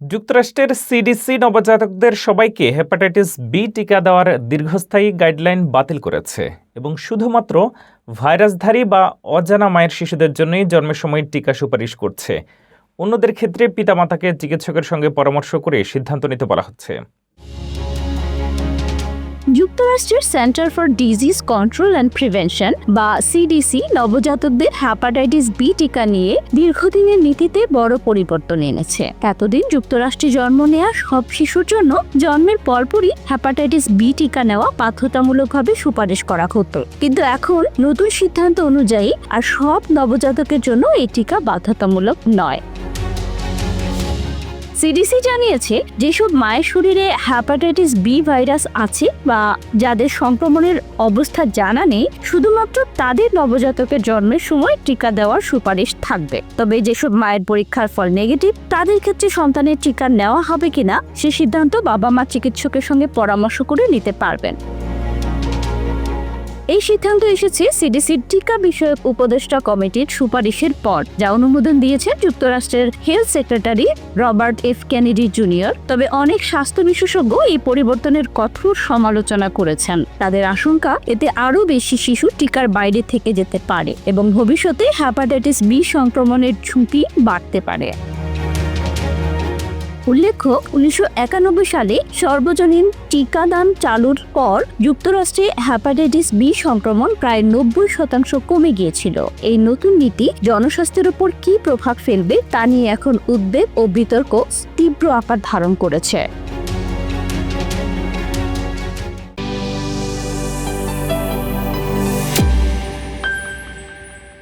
যুক্তরাষ্ট্রের সিডিসি নবজাতকদের সবাইকে hepatitis B টিকা দেওয়ার দীর্ঘস্থায়ী গাইডলাইন বাতিল করেছে এবং শুধুমাত্র ভাইরাসধারী বা অজানা মায়ের শিশুদের জন্যই জন্মের সময় টিকা সুপারিশ করছে। অন্যদের ক্ষেত্রে পিতামাতাকে চিকিৎসকের সঙ্গে পরামর্শ করে সিদ্ধান্ত নিতে বলা হচ্ছে। যুক্তরাষ্ট্রের centre for disease control and prevention বা সিডিসি নবজাতকদের হেপাটাইটিস বি টিকা নিয়ে দীর্ঘদিনের নীতিতে বড় পরিবর্তন এনেছে। এতদিন যুক্তরাষ্ট্রে জন্ম নেওয়া সব শিশুর জন্য জন্মের পরপরই হেপাটাইটিস বি টিকা নেওয়া বাধ্যতামূলকভাবে সুপারিশ করা হতো, কিন্তু এখন নতুন সিদ্ধান্ত অনুযায়ী আর সব নবজাতকের জন্য এই টিকা বাধ্যতামূলক নয়। সিডিসি জানিয়েছে, যেসব মায়ের শরীরে হেপাটাইটিস বি ভাইরাস আছে বা যাদের সংক্রমণের অবস্থা জানা নেই, শুধুমাত্র তাদের নবজাতকের জন্মের সময় টিকা দেওয়ার সুপারিশ থাকবে। তবে যেসব মায়ের পরীক্ষার ফল নেগেটিভ, তাদের ক্ষেত্রে সন্তানের টিকা নেওয়া হবে কিনা সে সিদ্ধান্ত বাবা মা চিকিৎসকের সঙ্গে পরামর্শ করে নিতে পারবেন। এই সিদ্ধান্ত এসেছে সিডিসির টিকা বিষয়ক উপদেষ্টা কমিটির সুপারিশের পর, যা অনুমোদন দিয়েছেন যুক্তরাষ্ট্রের health secretary Robert F Kennedy junior. তবে অনেক স্বাস্থ্য বিশেষজ্ঞ এই পরিবর্তনের কঠোর সমালোচনা করেছেন। তাদের আশঙ্কা, এতে আরও বেশি শিশু টিকার বাইরে থেকে যেতে পারে এবং ভবিষ্যতে হেপাটাইটিস বি সংক্রমণের ঝুঁকি বাড়তে পারে। উল্লেখ্য, 1991 সালে সর্বজনীন টিকাদান চালুর পর যুক্তরাষ্ট্রে হেপাটাইটিস বি সংক্রমণ প্রায় 90% কমে গিয়েছিল। এই নতুন নীতি জনস্বাস্থ্যের উপর কী প্রভাব ফেলবে তা নিয়ে এখন উদ্বেগ ও বিতর্ক তীব্র আকার ধারণ করেছে।